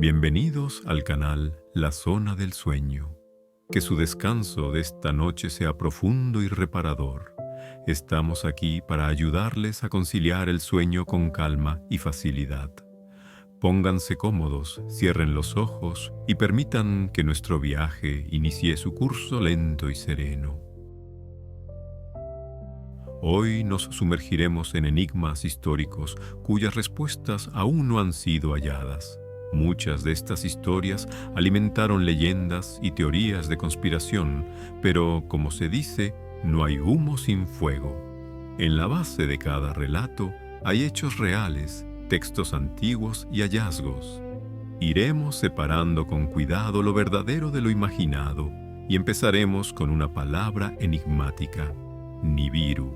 Bienvenidos al canal La Zona del Sueño. Que su descanso de esta noche sea profundo y reparador. Estamos aquí para ayudarles a conciliar el sueño con calma y facilidad. Pónganse cómodos, cierren los ojos y permitan que nuestro viaje inicie su curso lento y sereno. Hoy nos sumergiremos en enigmas históricos cuyas respuestas aún no han sido halladas. Muchas de estas historias alimentaron leyendas y teorías de conspiración, pero, como se dice, no hay humo sin fuego. En la base de cada relato hay hechos reales, textos antiguos y hallazgos. Iremos separando con cuidado lo verdadero de lo imaginado y empezaremos con una palabra enigmática: Nibiru.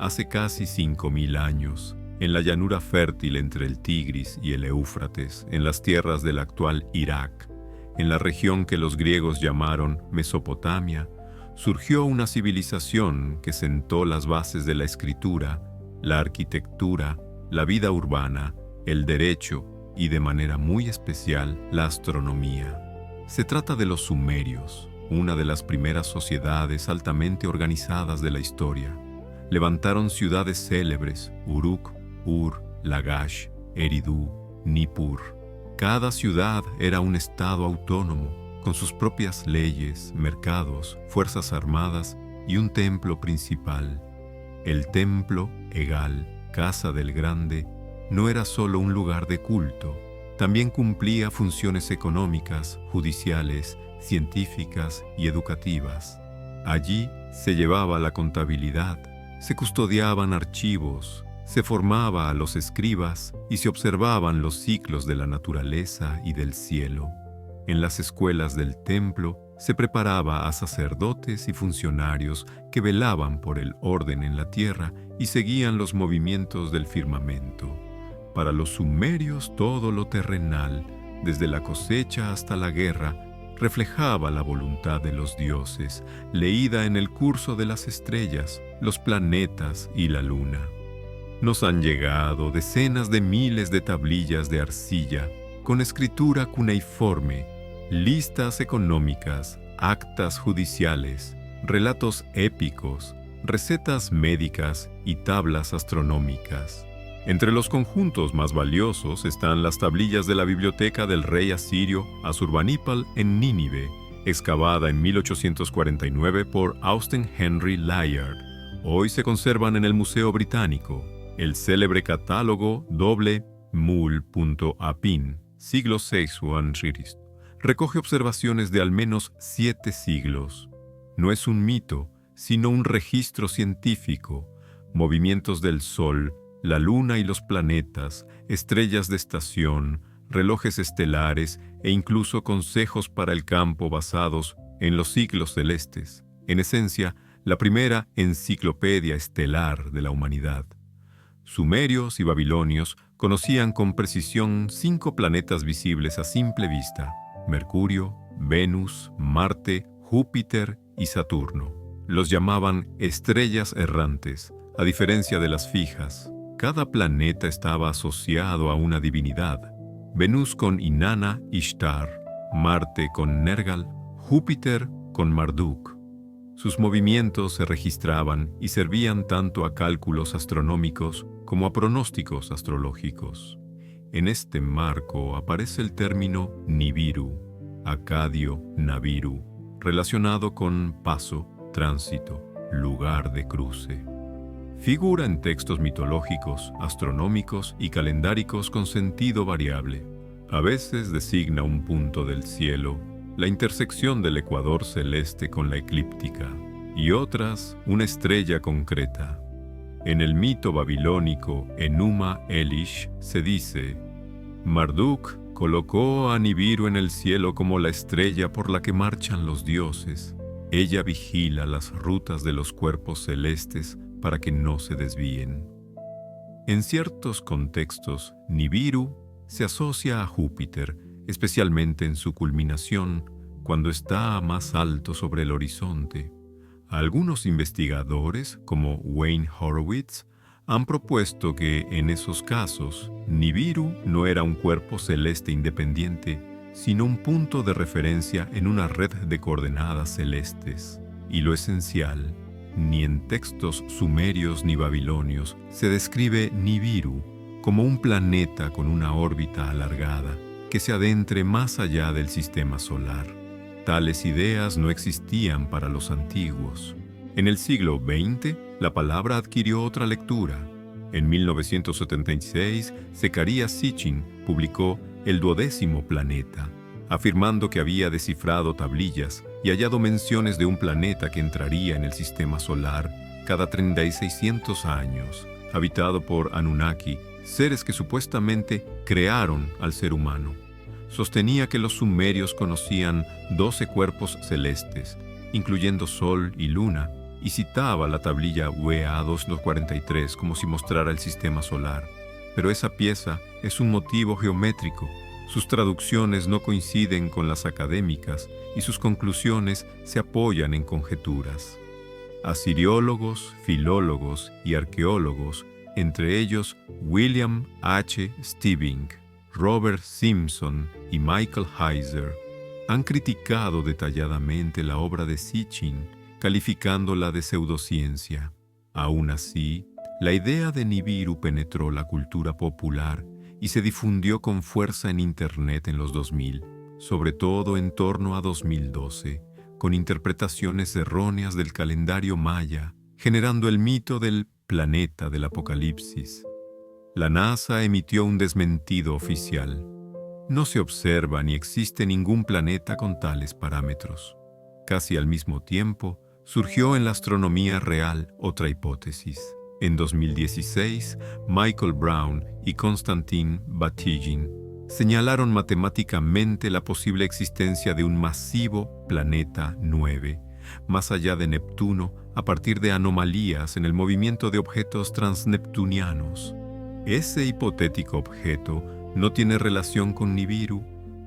Hace casi 5000 años, en la llanura fértil entre el Tigris y el Éufrates, en las tierras del actual Irak, en la región que los griegos llamaron Mesopotamia, surgió una civilización que sentó las bases de la escritura, la arquitectura, la vida urbana, el derecho y, de manera muy especial, la astronomía. Se trata de los sumerios, una de las primeras sociedades altamente organizadas de la historia. Levantaron ciudades célebres: Uruk, Ur, Lagash, Eridu, Nippur. Cada ciudad era un estado autónomo, con sus propias leyes, mercados, fuerzas armadas y un templo principal. El templo, Egal, Casa del Grande, no era solo un lugar de culto, también cumplía funciones económicas, judiciales, científicas y educativas. Allí se llevaba la contabilidad, se custodiaban archivos, se formaba a los escribas y se observaban los ciclos de la naturaleza y del cielo. En las escuelas del templo se preparaba a sacerdotes y funcionarios que velaban por el orden en la tierra y seguían los movimientos del firmamento. Para los sumerios todo lo terrenal, desde la cosecha hasta la guerra, reflejaba la voluntad de los dioses, leída en el curso de las estrellas, los planetas y la luna. Nos han llegado decenas de miles de tablillas de arcilla, con escritura cuneiforme, listas económicas, actas judiciales, relatos épicos, recetas médicas y tablas astronómicas. Entre los conjuntos más valiosos están las tablillas de la biblioteca del rey asirio Asurbanipal en Nínive, excavada en 1849 por Austen Henry Layard. Hoy se conservan en el Museo Británico. El célebre catálogo doble Mul.apin, siglo VI a.C., recoge observaciones de al menos 7 siglos. No es un mito, sino un registro científico. Movimientos del Sol, la Luna y los planetas, estrellas de estación, relojes estelares e incluso consejos para el campo basados en los ciclos celestes. En esencia, la primera enciclopedia estelar de la humanidad. Sumerios y babilonios conocían con precisión 5 planetas visibles a simple vista: Mercurio, Venus, Marte, Júpiter y Saturno. Los llamaban estrellas errantes, a diferencia de las fijas. Cada planeta estaba asociado a una divinidad: Venus con Inanna Ishtar, Marte con Nergal, Júpiter con Marduk. Sus movimientos se registraban y servían tanto a cálculos astronómicos como a pronósticos astrológicos. En este marco aparece el término Nibiru, acadio Nabiru, relacionado con paso, tránsito, lugar de cruce. Figura en textos mitológicos, astronómicos y calendáricos con sentido variable. A veces designa un punto del cielo, la intersección del ecuador celeste con la eclíptica, y otras una estrella concreta. En el mito babilónico Enuma Elish se dice: Marduk colocó a Nibiru en el cielo como la estrella por la que marchan los dioses. Ella vigila las rutas de los cuerpos celestes para que no se desvíen. En ciertos contextos, Nibiru se asocia a Júpiter, especialmente en su culminación, cuando está más alto sobre el horizonte. Algunos investigadores, como Wayne Horowitz, han propuesto que, en esos casos, Nibiru no era un cuerpo celeste independiente, sino un punto de referencia en una red de coordenadas celestes. Y lo esencial, ni en textos sumerios ni babilonios se describe Nibiru como un planeta con una órbita alargada que se adentre más allá del sistema solar. Tales ideas no existían para los antiguos. En el siglo XX, la palabra adquirió otra lectura. En 1976, Zecharia Sitchin publicó El 12º planeta, afirmando que había descifrado tablillas y hallado menciones de un planeta que entraría en el sistema solar cada 3600 años, habitado por Anunnaki, seres que supuestamente crearon al ser humano. Sostenía que los sumerios conocían 12 cuerpos celestes, incluyendo Sol y Luna, y citaba la tablilla WEA 243 como si mostrara el sistema solar. Pero esa pieza es un motivo geométrico. Sus traducciones no coinciden con las académicas y sus conclusiones se apoyan en conjeturas. Asiriólogos, filólogos y arqueólogos, entre ellos William H. Stebbing, Robert Simpson y Michael Heiser, han criticado detalladamente la obra de Sitchin, calificándola de pseudociencia. Aún así, la idea de Nibiru penetró la cultura popular y se difundió con fuerza en Internet en los 2000, sobre todo en torno a 2012, con interpretaciones erróneas del calendario maya, generando el mito del planeta del apocalipsis. La NASA emitió un desmentido oficial. No se observa ni existe ningún planeta con tales parámetros. Casi al mismo tiempo, surgió en la astronomía real otra hipótesis. En 2016, Michael Brown y Konstantin Batygin señalaron matemáticamente la posible existencia de un masivo planeta 9, más allá de Neptuno, a partir de anomalías en el movimiento de objetos transneptunianos. Ese hipotético objeto no tiene relación con Nibiru.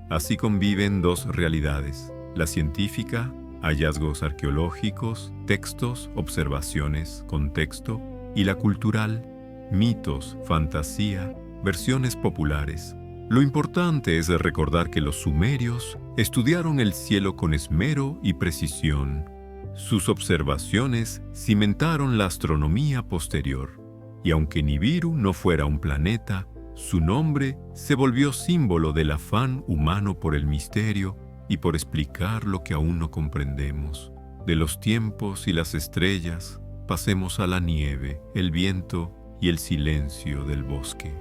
Así conviven dos realidades: la científica, hallazgos arqueológicos, textos, observaciones, contexto, y la cultural, mitos, fantasía, versiones populares. Lo importante es recordar que los sumerios estudiaron el cielo con esmero y precisión. Sus observaciones cimentaron la astronomía posterior. Y aunque Nibiru no fuera un planeta, su nombre se volvió símbolo del afán humano por el misterio y por explicar lo que aún no comprendemos. De los tiempos y las estrellas, pasemos a la nieve, el viento y el silencio del bosque.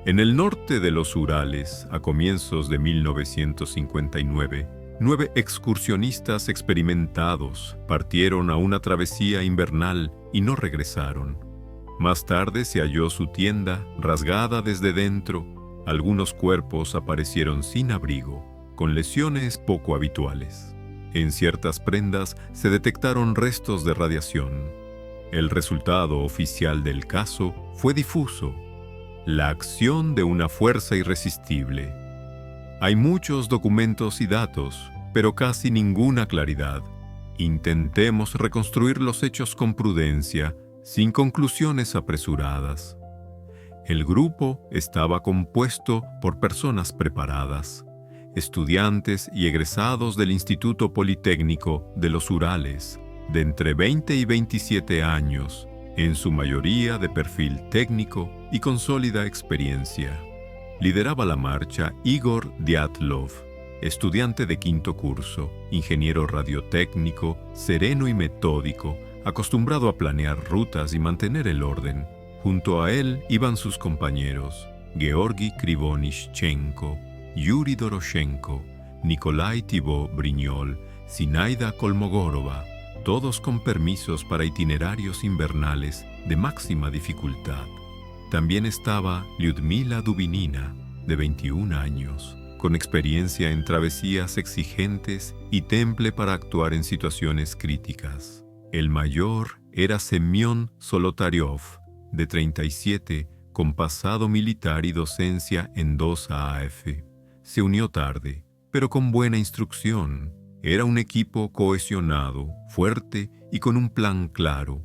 En el norte de los Urales, a comienzos de 1959, 9 excursionistas experimentados partieron a una travesía invernal y no regresaron. Más tarde se halló su tienda rasgada desde dentro. Algunos cuerpos aparecieron sin abrigo, con lesiones poco habituales. En ciertas prendas se detectaron restos de radiación. El resultado oficial del caso fue difuso: la acción de una fuerza irresistible. Hay muchos documentos y datos, pero casi ninguna claridad. Intentemos reconstruir los hechos con prudencia, sin conclusiones apresuradas. El grupo estaba compuesto por personas preparadas, estudiantes y egresados del Instituto Politécnico de los Urales, de entre 20 y 27 años, en su mayoría de perfil técnico y con sólida experiencia. Lideraba la marcha Igor Dyatlov, estudiante de 5º curso, ingeniero radiotécnico, sereno y metódico, acostumbrado a planear rutas y mantener el orden. Junto a él iban sus compañeros, Georgi Krivonischenko, Yuri Doroshenko, Nikolai Thibault-Brignol, Zinaida Kolmogorova, todos con permisos para itinerarios invernales de máxima dificultad. También estaba Lyudmila Dubinina, de 21 años, con experiencia en travesías exigentes y temple para actuar en situaciones críticas. El mayor era Semyon Solotaryov, de 37, con pasado militar y docencia en 2 AAF. Se unió tarde, pero con buena instrucción. Era un equipo cohesionado, fuerte y con un plan claro.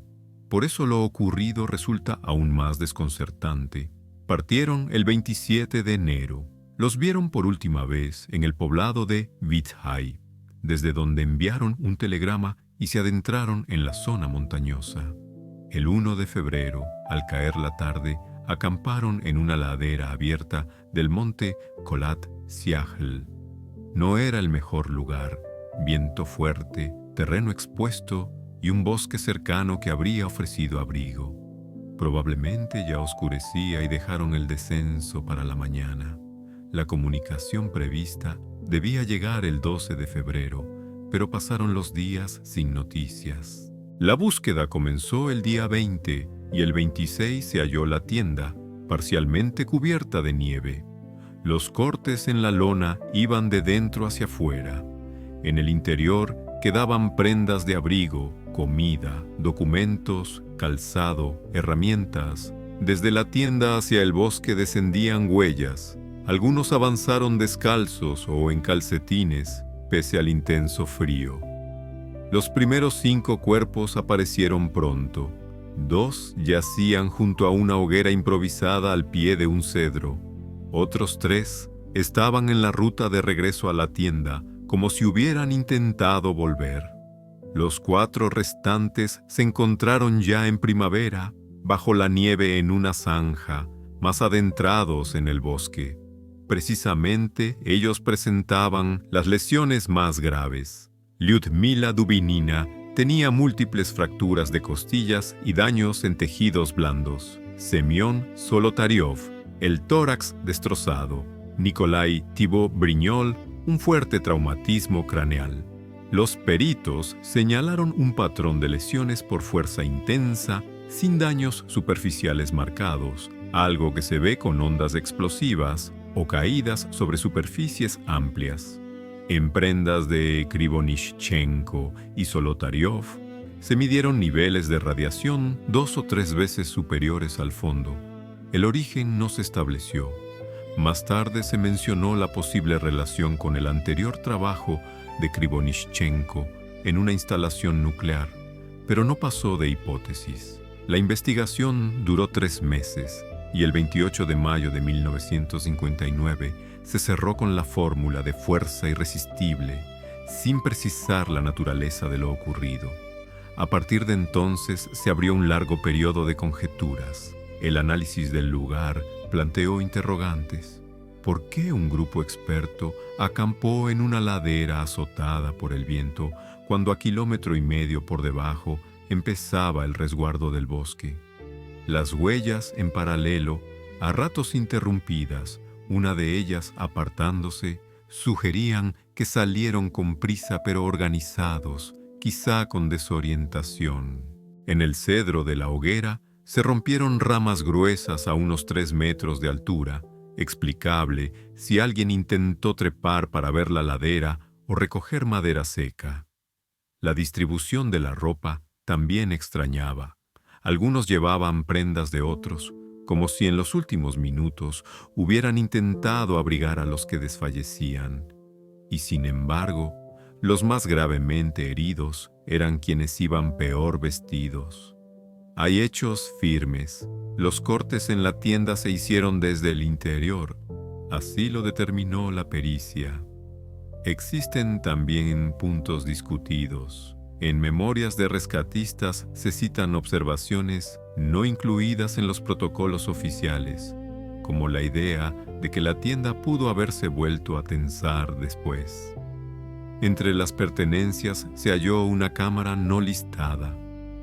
por eso lo ocurrido resulta aún más desconcertante. Partieron el 27 de enero. Los vieron por última vez en el poblado de Vithai, desde donde enviaron un telegrama y se adentraron en la zona montañosa. El 1 de febrero, al caer la tarde, acamparon en una ladera abierta del monte Kholat Syakhl. No era el mejor lugar, viento fuerte, terreno expuesto y un bosque cercano que habría ofrecido abrigo. Probablemente ya oscurecía y dejaron el descenso para la mañana. La comunicación prevista debía llegar el 12 de febrero, pero pasaron los días sin noticias. La búsqueda comenzó el día 20 y el 26 se halló la tienda, parcialmente cubierta de nieve. Los cortes en la lona iban de dentro hacia afuera. En el interior quedaban prendas de abrigo, comida, documentos, calzado, herramientas. Desde la tienda hacia el bosque descendían huellas. Algunos avanzaron descalzos o en calcetines, pese al intenso frío. Los primeros 5 cuerpos aparecieron pronto. 2 yacían junto a una hoguera improvisada al pie de un cedro. Otros 3 estaban en la ruta de regreso a la tienda, como si hubieran intentado volver. Los 4 restantes se encontraron ya en primavera, bajo la nieve en una zanja, más adentrados en el bosque. Precisamente ellos presentaban las lesiones más graves. Lyudmila Dubinina tenía múltiples fracturas de costillas y daños en tejidos blandos. Semyon Zolotaryov, el tórax destrozado. Nikolai Thibault-Brignol, un fuerte traumatismo craneal. Los peritos señalaron un patrón de lesiones por fuerza intensa, sin daños superficiales marcados, algo que se ve con ondas explosivas o caídas sobre superficies amplias. En prendas de Krivonischenko y Zolotaryov se midieron niveles de radiación 2 o 3 veces superiores al fondo. El origen no se estableció. Más tarde se mencionó la posible relación con el anterior trabajo de Krivonischenko en una instalación nuclear, pero no pasó de hipótesis. La investigación duró 3 meses y el 28 de mayo de 1959 se cerró con la fórmula de fuerza irresistible, sin precisar la naturaleza de lo ocurrido. A partir de entonces se abrió un largo periodo de conjeturas. El análisis del lugar planteó interrogantes. ¿Por qué un grupo experto acampó en una ladera azotada por el viento cuando a 1,5 kilómetros por debajo empezaba el resguardo del bosque? Las huellas en paralelo, a ratos interrumpidas, una de ellas apartándose, sugerían que salieron con prisa pero organizados, quizá con desorientación. En el cedro de la hoguera se rompieron ramas gruesas a unos 3 metros de altura, explicable si alguien intentó trepar para ver la ladera o recoger madera seca. La distribución de la ropa también extrañaba. Algunos llevaban prendas de otros, como si en los últimos minutos hubieran intentado abrigar a los que desfallecían. Y sin embargo, los más gravemente heridos eran quienes iban peor vestidos. Hay hechos firmes. Los cortes en la tienda se hicieron desde el interior. Así lo determinó la pericia. Existen también puntos discutidos. En memorias de rescatistas se citan observaciones no incluidas en los protocolos oficiales, como la idea de que la tienda pudo haberse vuelto a tensar después. Entre las pertenencias se halló una cámara no listada.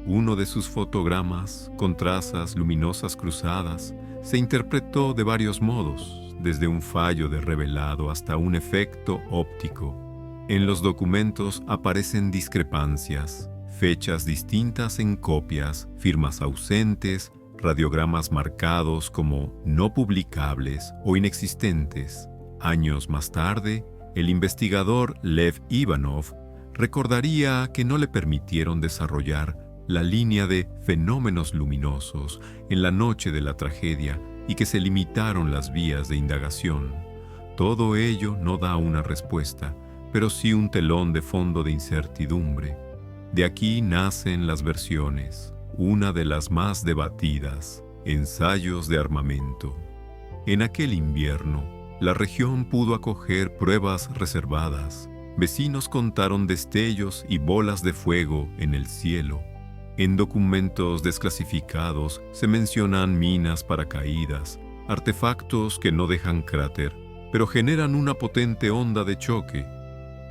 Uno de sus fotogramas, con trazas luminosas cruzadas, se interpretó de varios modos, desde un fallo de revelado hasta un efecto óptico. En los documentos aparecen discrepancias, fechas distintas en copias, firmas ausentes, radiogramas marcados como no publicables o inexistentes. Años más tarde, el investigador Lev Ivanov recordaría que no le permitieron desarrollar la línea de fenómenos luminosos en la noche de la tragedia y que se limitaron las vías de indagación. Todo ello no da una respuesta, pero sí un telón de fondo de incertidumbre. De aquí nacen las versiones. una de las más debatidas, ensayos de armamento. En aquel invierno, la región pudo acoger pruebas reservadas. Vecinos contaron destellos y bolas de fuego en el cielo. En documentos desclasificados se mencionan minas paracaídas, artefactos que no dejan cráter, pero generan una potente onda de choque.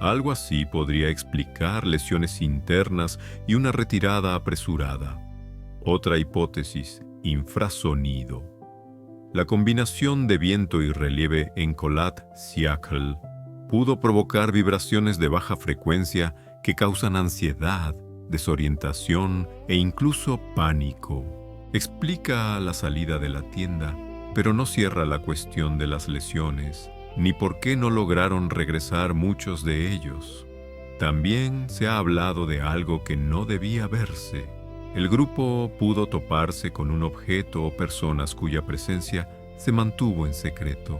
Algo así podría explicar lesiones internas y una retirada apresurada. Otra hipótesis, infrasonido. La combinación de viento y relieve en Kholat-Syakhl pudo provocar vibraciones de baja frecuencia que causan ansiedad, desorientación e incluso pánico. Explica la salida de la tienda, pero no cierra la cuestión de las lesiones, ni por qué no lograron regresar muchos de ellos. También se ha hablado de algo que no debía verse. El grupo pudo toparse con un objeto o personas cuya presencia se mantuvo en secreto.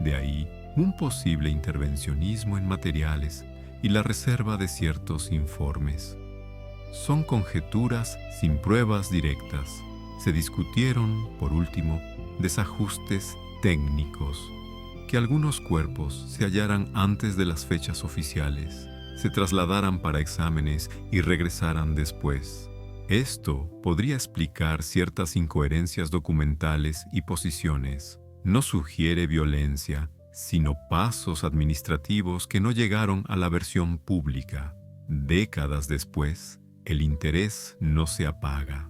De ahí, un posible intervencionismo en materiales y la reserva de ciertos informes. Son conjeturas sin pruebas directas. Se discutieron, por último, desajustes técnicos, que algunos cuerpos se hallaran antes de las fechas oficiales, se trasladaran para exámenes y regresaran después. Esto podría explicar ciertas incoherencias documentales y posiciones. No sugiere violencia, sino pasos administrativos que no llegaron a la versión pública. Décadas después, el interés no se apaga.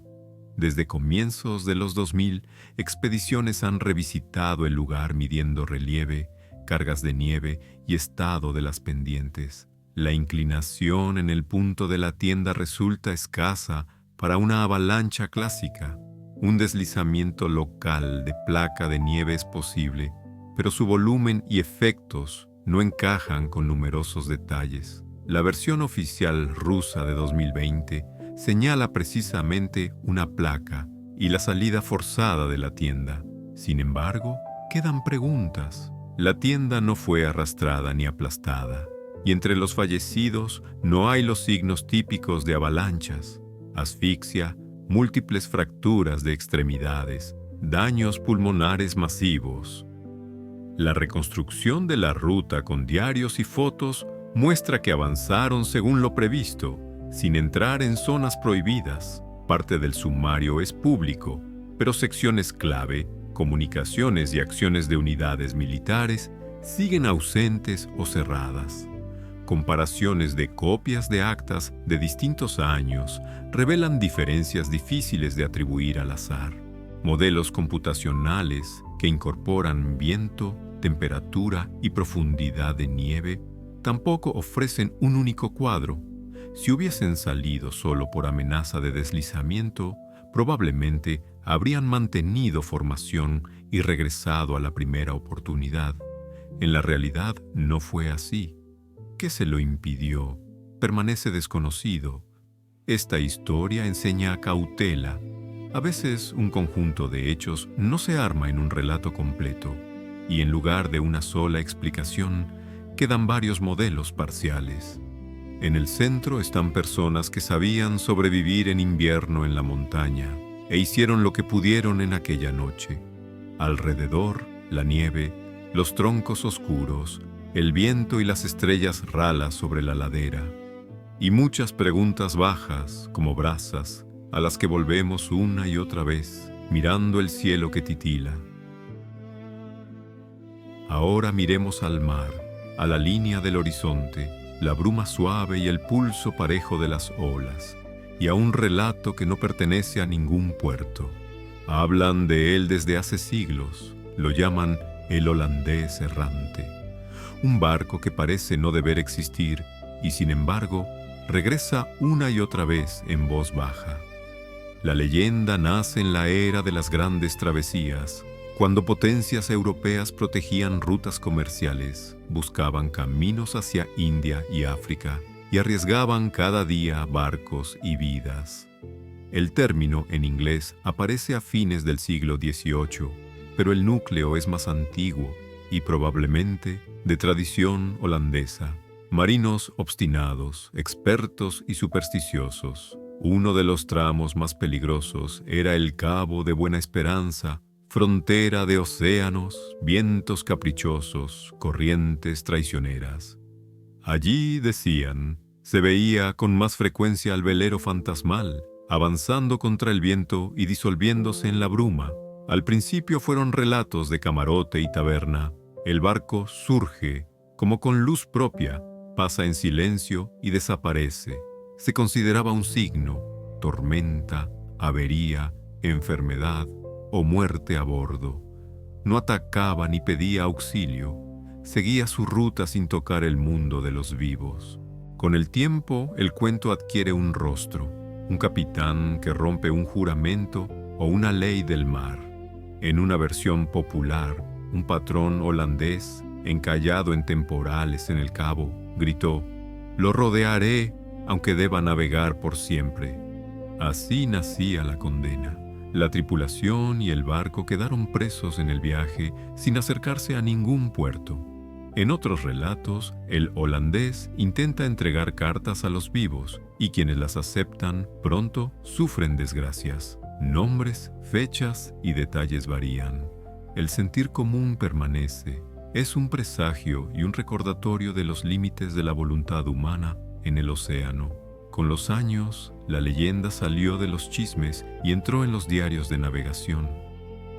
Desde comienzos de los 2000, expediciones han revisitado el lugar midiendo relieve, cargas de nieve y estado de las pendientes. La inclinación en el punto de la tienda resulta escasa para una avalancha clásica. Un deslizamiento local de placa de nieve es posible, pero su volumen y efectos no encajan con numerosos detalles. La versión oficial rusa de 2020 señala precisamente una placa y la salida forzada de la tienda. Sin embargo, quedan preguntas. La tienda no fue arrastrada ni aplastada, y entre los fallecidos no hay los signos típicos de avalanchas: asfixia, múltiples fracturas de extremidades, daños pulmonares masivos. La reconstrucción de la ruta con diarios y fotos muestra que avanzaron según lo previsto, sin entrar en zonas prohibidas. Parte del sumario es público, pero secciones clave, comunicaciones y acciones de unidades militares siguen ausentes o cerradas. Comparaciones de copias de actas de distintos años revelan diferencias difíciles de atribuir al azar. Modelos computacionales que incorporan viento, temperatura y profundidad de nieve tampoco ofrecen un único cuadro. Si hubiesen salido solo por amenaza de deslizamiento, probablemente habrían mantenido formación y regresado a la primera oportunidad. En la realidad no fue así. ¿Qué se lo impidió? Permanece desconocido. Esta historia enseña cautela. A veces un conjunto de hechos no se arma en un relato completo, y en lugar de una sola explicación, quedan varios modelos parciales. En el centro están personas que sabían sobrevivir en invierno en la montaña e hicieron lo que pudieron en aquella noche. Alrededor, la nieve, los troncos oscuros, el viento y las estrellas ralas sobre la ladera. Y muchas preguntas bajas, como brasas, a las que volvemos una y otra vez, mirando el cielo que titila. Ahora miremos al mar, a la línea del horizonte, la bruma suave y el pulso parejo de las olas, y a un relato que no pertenece a ningún puerto. Hablan de él desde hace siglos, lo llaman el holandés errante. Un barco que parece no deber existir y sin embargo regresa una y otra vez en voz baja. La leyenda nace en la era de las grandes travesías, cuando potencias europeas protegían rutas comerciales, buscaban caminos hacia India y África y arriesgaban cada día barcos y vidas. El término en inglés aparece a fines del siglo XVIII, pero el núcleo es más antiguo y probablemente de tradición holandesa. Marinos obstinados, expertos y supersticiosos, Uno de los tramos más peligrosos era el Cabo de Buena Esperanza, frontera de océanos, vientos caprichosos, corrientes traicioneras. Allí, decían, se veía con más frecuencia al velero fantasmal, avanzando contra el viento y disolviéndose en la bruma. Al principio fueron relatos de camarote y taberna. El barco surge, como con luz propia, pasa en silencio y desaparece. Se consideraba un signo, tormenta, avería, enfermedad o muerte a bordo. No atacaba ni pedía auxilio, seguía su ruta sin tocar el mundo de los vivos. Con el tiempo, el cuento adquiere un rostro, un capitán que rompe un juramento o una ley del mar. En una versión popular, un patrón holandés, encallado en temporales en el cabo, gritó: «Lo rodearé, aunque deba navegar por siempre». Así nacía la condena. La tripulación y el barco quedaron presos en el viaje sin acercarse a ningún puerto. En otros relatos, el holandés intenta entregar cartas a los vivos y quienes las aceptan pronto sufren desgracias. Nombres, fechas y detalles varían. El sentir común permanece. Es un presagio y un recordatorio de los límites de la voluntad humana en el océano. Con los años, la leyenda salió de los chismes y entró en los diarios de navegación.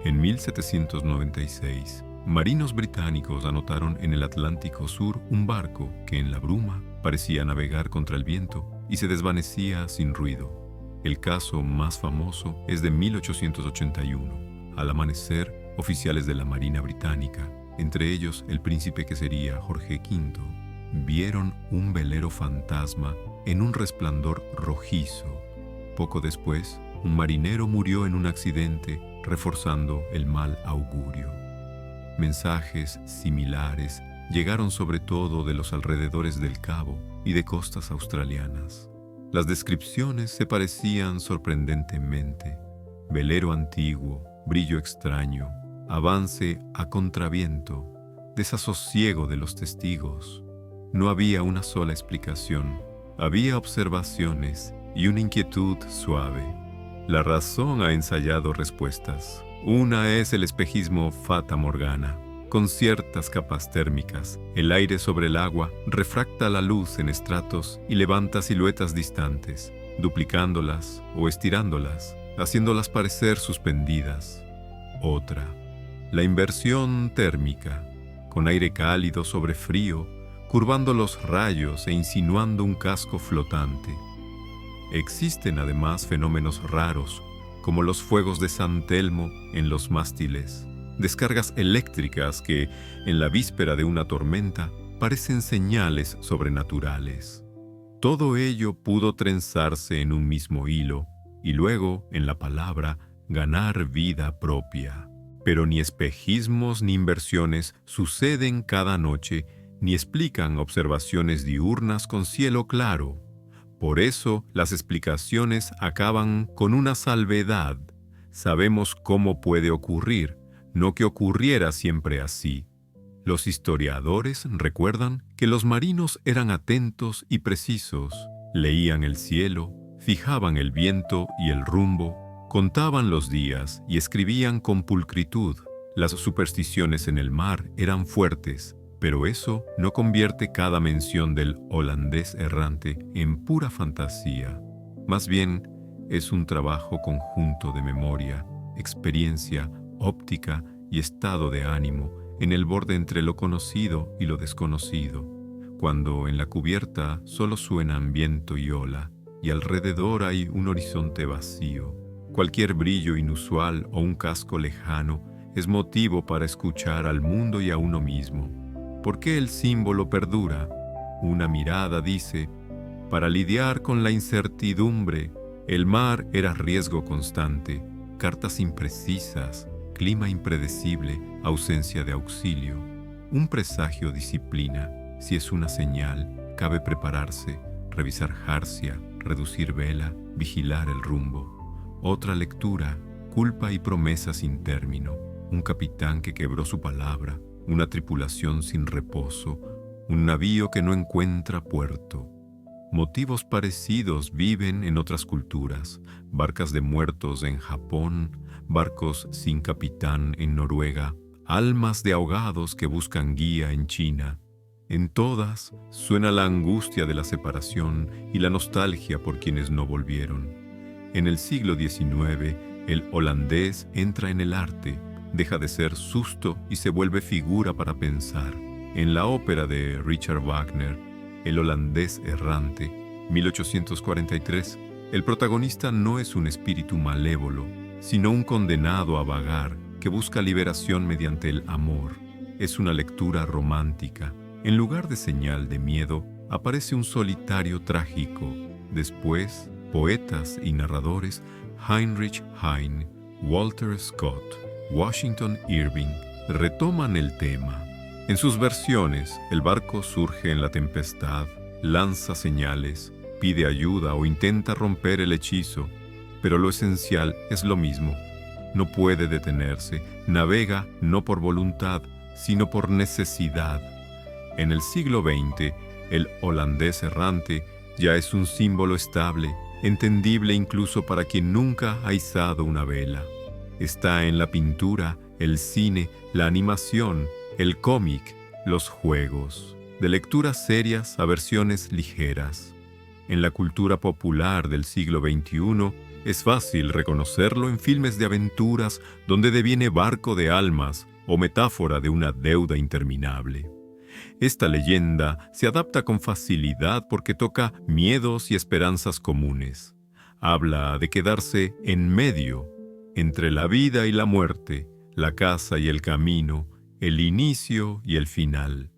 En 1796, marinos británicos anotaron en el Atlántico Sur un barco que en la bruma parecía navegar contra el viento y se desvanecía sin ruido. El caso más famoso es de 1881. Al amanecer, oficiales de la Marina Británica, entre ellos el príncipe que sería Jorge V, vieron un velero fantasma en un resplandor rojizo. Poco después, un marinero murió en un accidente, reforzando el mal augurio. Mensajes similares llegaron sobre todo de los alrededores del Cabo y de costas australianas. Las descripciones se parecían sorprendentemente. Velero antiguo, brillo extraño, avance a contraviento, desasosiego de los testigos. No había una sola explicación. Había observaciones y una inquietud suave. La razón ha ensayado respuestas. Una es el espejismo Fata Morgana. Con ciertas capas térmicas, el aire sobre el agua refracta la luz en estratos y levanta siluetas distantes, duplicándolas o estirándolas, haciéndolas parecer suspendidas. Otra, la inversión térmica, con aire cálido sobre frío, curvando los rayos e insinuando un casco flotante. Existen además fenómenos raros, como los fuegos de San Telmo en los mástiles, descargas eléctricas que, en la víspera de una tormenta, parecen señales sobrenaturales. Todo ello pudo trenzarse en un mismo hilo y luego, en la palabra, ganar vida propia. Pero ni espejismos ni inversiones suceden cada noche ni explican observaciones diurnas con cielo claro. Por eso, las explicaciones acaban con una salvedad. Sabemos cómo puede ocurrir, no que ocurriera siempre así. Los historiadores recuerdan que los marinos eran atentos y precisos, leían el cielo, fijaban el viento y el rumbo, contaban los días y escribían con pulcritud. Las supersticiones en el mar eran fuertes, pero eso no convierte cada mención del holandés errante en pura fantasía. Más bien, es un trabajo conjunto de memoria, experiencia, óptica y estado de ánimo en el borde entre lo conocido y lo desconocido, cuando en la cubierta solo suenan viento y ola y alrededor hay un horizonte vacío. Cualquier brillo inusual o un casco lejano es motivo para escuchar al mundo y a uno mismo. ¿Por qué el símbolo perdura? Una mirada dice: para lidiar con la incertidumbre, el mar era riesgo constante, cartas imprecisas, clima impredecible, ausencia de auxilio. Un presagio disciplina. Si es una señal, cabe prepararse, revisar jarcia, reducir vela, vigilar el rumbo. Otra lectura, culpa y promesa sin término. Un capitán que quebró su palabra, una tripulación sin reposo, un navío que no encuentra puerto. Motivos parecidos viven en otras culturas: barcas de muertos en Japón, barcos sin capitán en Noruega, almas de ahogados que buscan guía en China. En todas suena la angustia de la separación y la nostalgia por quienes no volvieron. En el siglo XIX, el holandés entra en el arte, deja de ser susto y se vuelve figura para pensar. En la ópera de Richard Wagner, El holandés errante, 1843, el protagonista no es un espíritu malévolo, sino un condenado a vagar que busca liberación mediante el amor. Es una lectura romántica. En lugar de señal de miedo, aparece un solitario trágico. Después, poetas y narradores, Heinrich Heine, Walter Scott, Washington Irving, retoman el tema. En sus versiones, el barco surge en la tempestad, lanza señales, pide ayuda o intenta romper el hechizo, pero lo esencial es lo mismo. No puede detenerse, navega no por voluntad, sino por necesidad. En el siglo XX, el holandés errante ya es un símbolo estable, entendible incluso para quien nunca ha izado una vela. Está en la pintura, el cine, la animación, el cómic, los juegos, de lecturas serias a versiones ligeras. En la cultura popular del siglo XXI, es fácil reconocerlo en filmes de aventuras donde deviene barco de almas o metáfora de una deuda interminable. Esta leyenda se adapta con facilidad porque toca miedos y esperanzas comunes. Habla de quedarse en medio, entre la vida y la muerte, la casa y el camino, el inicio y el final,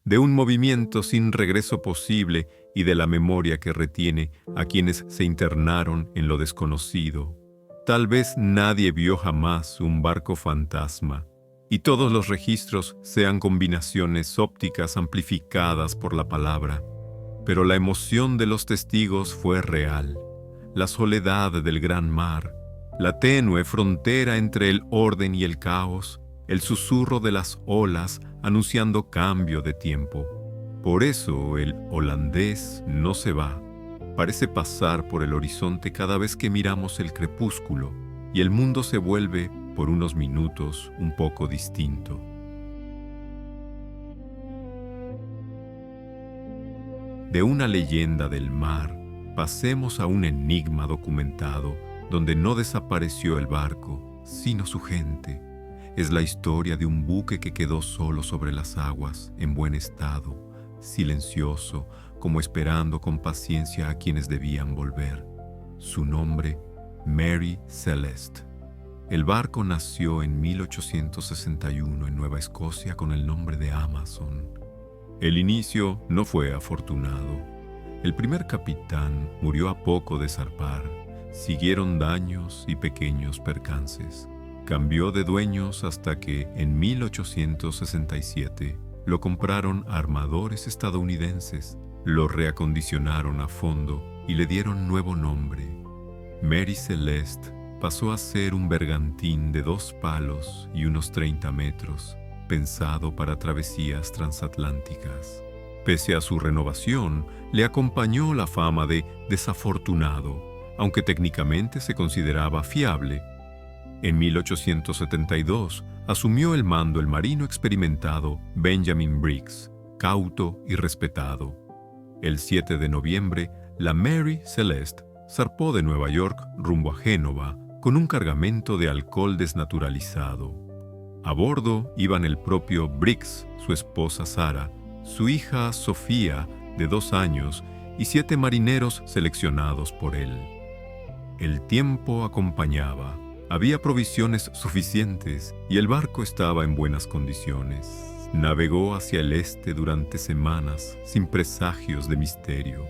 de un movimiento sin regreso posible y de la memoria que retiene a quienes se internaron en lo desconocido. Tal vez nadie vio jamás un barco fantasma, y todos los registros sean combinaciones ópticas amplificadas por la palabra. Pero la emoción de los testigos fue real. La soledad del gran mar, la tenue frontera entre el orden y el caos, el susurro de las olas anunciando cambio de tiempo. Por eso el holandés no se va. Parece pasar por el horizonte cada vez que miramos el crepúsculo, y el mundo se vuelve, por unos minutos, un poco distinto. De una leyenda del mar, pasemos a un enigma documentado, donde no desapareció el barco, sino su gente. Es la historia de un buque que quedó solo sobre las aguas, en buen estado, silencioso, como esperando con paciencia a quienes debían volver. Su nombre, Mary Celeste. El barco nació en 1861 en Nueva Escocia con el nombre de Amazon. El inicio no fue afortunado. El primer capitán murió a poco de zarpar. Siguieron daños y pequeños percances. Cambió de dueños hasta que, en 1867, lo compraron armadores estadounidenses, lo reacondicionaron a fondo y le dieron nuevo nombre. Mary Celeste pasó a ser un bergantín de 2 palos y unos 30 metros, pensado para travesías transatlánticas. Pese a su renovación, le acompañó la fama de desafortunado, aunque técnicamente se consideraba fiable. En 1872 asumió el mando el marino experimentado Benjamin Briggs, cauto y respetado. El 7 de noviembre, la Mary Celeste zarpó de Nueva York rumbo a Génova con un cargamento de alcohol desnaturalizado. A bordo iban el propio Briggs, su esposa Sara, su hija Sofía, de 2 años, y 7 marineros seleccionados por él. El tiempo acompañaba. Había provisiones suficientes y el barco estaba en buenas condiciones. Navegó hacia el este durante semanas sin presagios de misterio.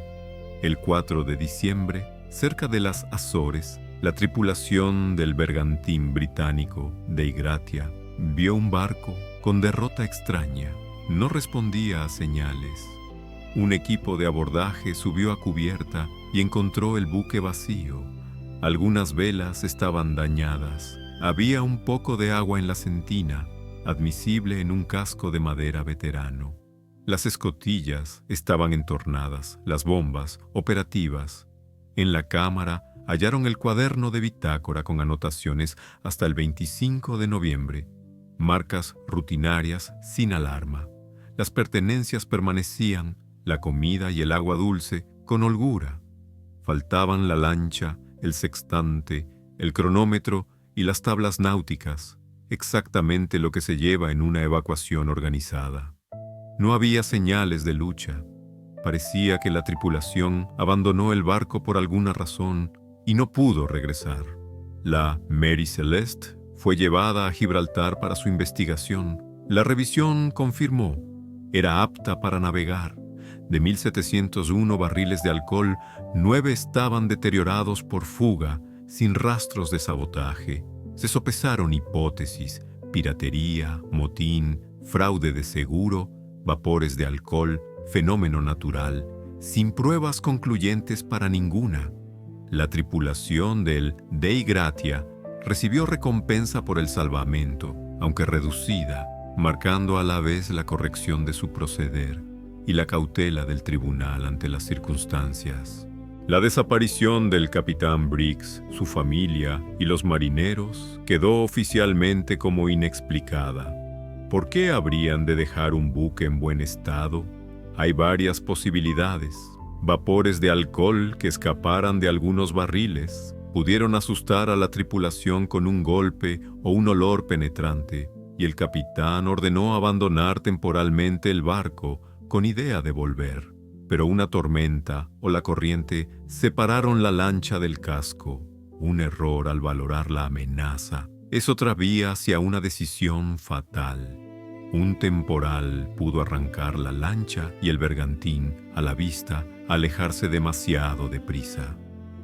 El 4 de diciembre, cerca de las Azores, la tripulación del bergantín británico Dei Gratia vio un barco con derrota extraña. No respondía a señales. Un equipo de abordaje subió a cubierta y encontró el buque vacío. Algunas velas estaban dañadas. Había un poco de agua en la sentina, admisible en un casco de madera veterano. Las escotillas estaban entornadas, las bombas operativas. En la cámara hallaron el cuaderno de bitácora con anotaciones hasta el 25 de noviembre, marcas rutinarias sin alarma. Las pertenencias permanecían, la comida y el agua dulce, con holgura. Faltaban la lancha, el sextante, el cronómetro y las tablas náuticas, exactamente lo que se lleva en una evacuación organizada. No había señales de lucha. Parecía que la tripulación abandonó el barco por alguna razón y no pudo regresar. La Mary Celeste fue llevada a Gibraltar para su investigación. La revisión confirmó: era apta para navegar. De 1.701 barriles de alcohol, 9 estaban deteriorados por fuga, sin rastros de sabotaje. Se sopesaron hipótesis: piratería, motín, fraude de seguro, vapores de alcohol, fenómeno natural, sin pruebas concluyentes para ninguna. La tripulación del Dei Gratia recibió recompensa por el salvamento, aunque reducida, marcando a la vez la corrección de su proceder y la cautela del tribunal ante las circunstancias. La desaparición del capitán Briggs, su familia y los marineros quedó oficialmente como inexplicada. ¿Por qué habrían de dejar un buque en buen estado? Hay varias posibilidades. Vapores de alcohol que escaparan de algunos barriles pudieron asustar a la tripulación con un golpe o un olor penetrante, y el capitán ordenó abandonar temporalmente el barco con idea de volver. Pero una tormenta o la corriente separaron la lancha del casco. Un error al valorar la amenaza es otra vía hacia una decisión fatal. Un temporal pudo arrancar la lancha y el bergantín, a la vista, alejarse demasiado deprisa.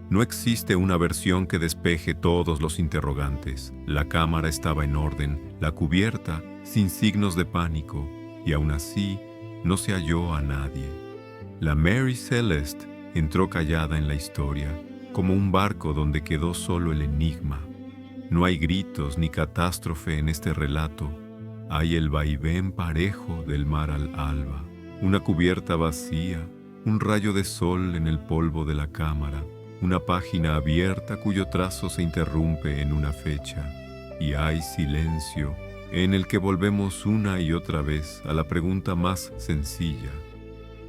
No existe una versión que despeje todos los interrogantes. La cámara estaba en orden, la cubierta sin signos de pánico, y aún así no se halló a nadie. La Mary Celeste entró callada en la historia, como un barco donde quedó solo el enigma. No hay gritos ni catástrofe en este relato. Hay el vaivén parejo del mar al alba, una cubierta vacía, un rayo de sol en el polvo de la cámara, una página abierta cuyo trazo se interrumpe en una fecha, y hay silencio en el que volvemos una y otra vez a la pregunta más sencilla: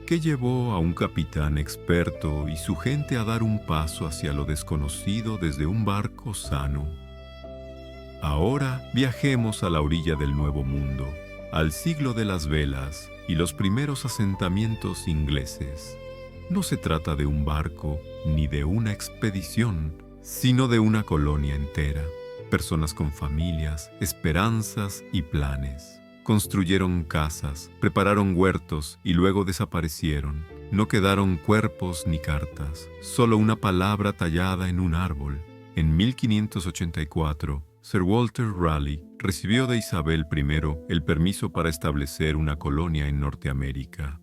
¿qué llevó a un capitán experto y su gente a dar un paso hacia lo desconocido desde un barco sano? Ahora viajemos a la orilla del Nuevo Mundo, al siglo de las velas y los primeros asentamientos ingleses. No se trata de un barco ni de una expedición, sino de una colonia entera. Personas con familias, esperanzas y planes. Construyeron casas, prepararon huertos y luego desaparecieron. No quedaron cuerpos ni cartas, solo una palabra tallada en un árbol. En 1584, Sir Walter Raleigh recibió de Isabel I el permiso para establecer una colonia en Norteamérica.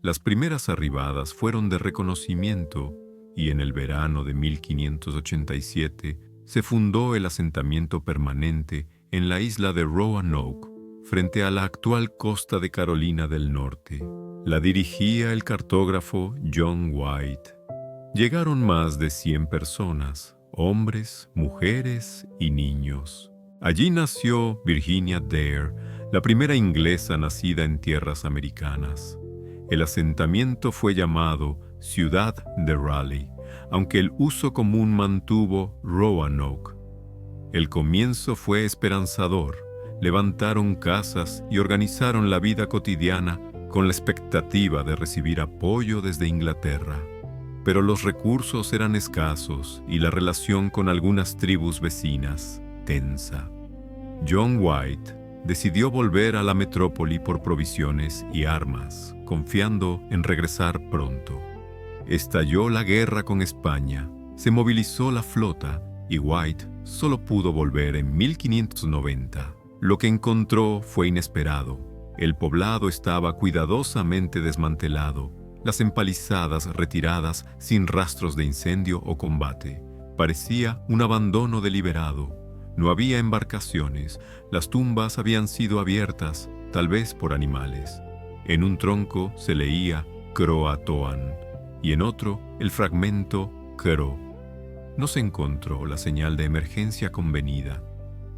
Las primeras arribadas fueron de reconocimiento y en el verano de 1587 se fundó el asentamiento permanente en la isla de Roanoke, frente a la actual costa de Carolina del Norte. La dirigía el cartógrafo John White. Llegaron más de 100 personas, hombres, mujeres y niños. Allí nació Virginia Dare, la primera inglesa nacida en tierras americanas. El asentamiento fue llamado Ciudad de Raleigh, aunque el uso común mantuvo Roanoke. El comienzo fue esperanzador. Levantaron casas y organizaron la vida cotidiana con la expectativa de recibir apoyo desde Inglaterra. Pero los recursos eran escasos y la relación con algunas tribus vecinas tensa. John White decidió volver a la metrópoli por provisiones y armas, confiando en regresar pronto. Estalló la guerra con España, se movilizó la flota y White solo pudo volver en 1590. Lo que encontró fue inesperado. El poblado estaba cuidadosamente desmantelado, las empalizadas retiradas sin rastros de incendio o combate. Parecía un abandono deliberado. No había embarcaciones, las tumbas habían sido abiertas, tal vez por animales. En un tronco se leía Croatoan y en otro el fragmento Cro. No se encontró la señal de emergencia convenida.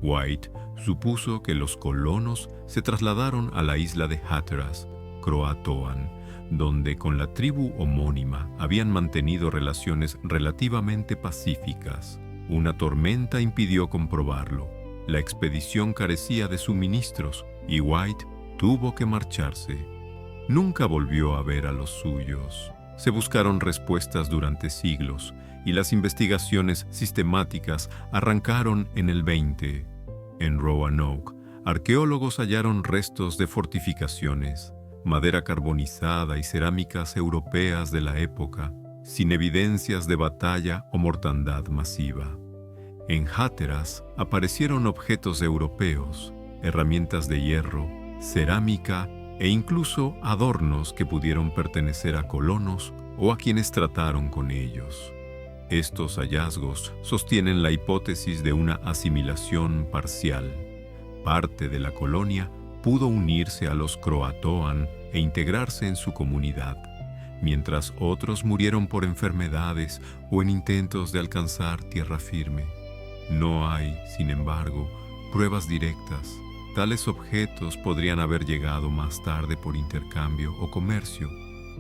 White supuso que los colonos se trasladaron a la isla de Hatteras, Croatoan, donde con la tribu homónima habían mantenido relaciones relativamente pacíficas. Una tormenta impidió comprobarlo. La expedición carecía de suministros y White tuvo que marcharse. Nunca volvió a ver a los suyos. Se buscaron respuestas durante siglos y las investigaciones sistemáticas arrancaron en el 20. En Roanoke, arqueólogos hallaron restos de fortificaciones, madera carbonizada y cerámicas europeas de la época, sin evidencias de batalla o mortandad masiva. En Hatteras aparecieron objetos europeos, herramientas de hierro, cerámica e incluso adornos que pudieron pertenecer a colonos o a quienes trataron con ellos. Estos hallazgos sostienen la hipótesis de una asimilación parcial. Parte de la colonia pudo unirse a los Croatoan e integrarse en su comunidad, mientras otros murieron por enfermedades o en intentos de alcanzar tierra firme. No hay, sin embargo, pruebas directas. Tales objetos podrían haber llegado más tarde por intercambio o comercio.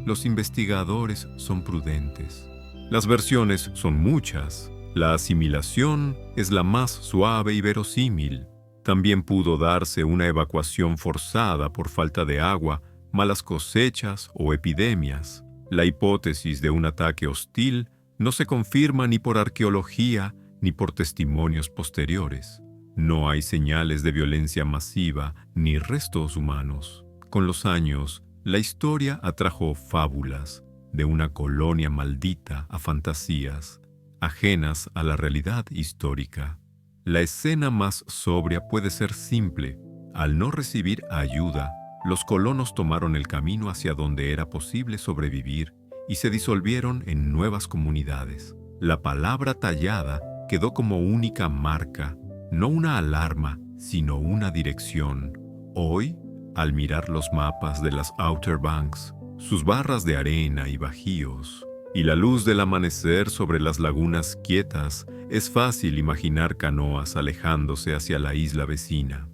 Los investigadores son prudentes. Las versiones son muchas. La asimilación es la más suave y verosímil. También pudo darse una evacuación forzada por falta de agua, malas cosechas o epidemias. La hipótesis de un ataque hostil no se confirma ni por arqueología ni por testimonios posteriores. No hay señales de violencia masiva ni restos humanos. Con los años, la historia atrajo fábulas, de una colonia maldita a fantasías, ajenas a la realidad histórica. La escena más sobria puede ser simple. Al no recibir ayuda, los colonos tomaron el camino hacia donde era posible sobrevivir y se disolvieron en nuevas comunidades. La palabra tallada quedó como única marca, no una alarma, sino una dirección. Hoy, al mirar los mapas de las Outer Banks, sus barras de arena y bajíos, y la luz del amanecer sobre las lagunas quietas, es fácil imaginar canoas alejándose hacia la isla vecina.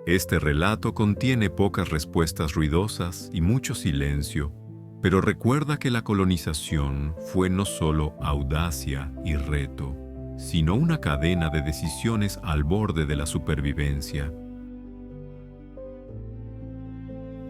Este relato contiene pocas respuestas ruidosas y mucho silencio, pero recuerda que la colonización fue no solo audacia y reto, sino una cadena de decisiones al borde de la supervivencia.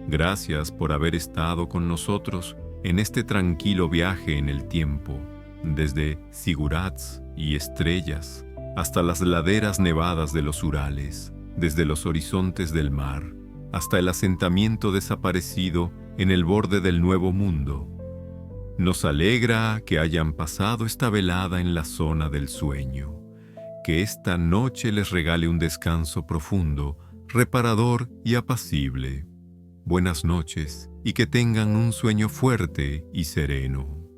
Gracias por haber estado con nosotros en este tranquilo viaje en el tiempo, desde Sigurats y estrellas hasta las laderas nevadas de los Urales, desde los horizontes del mar hasta el asentamiento desaparecido en el borde del Nuevo Mundo. Nos alegra que hayan pasado esta velada en la zona del sueño, que esta noche les regale un descanso profundo, reparador y apacible. Buenas noches y que tengan un sueño fuerte y sereno.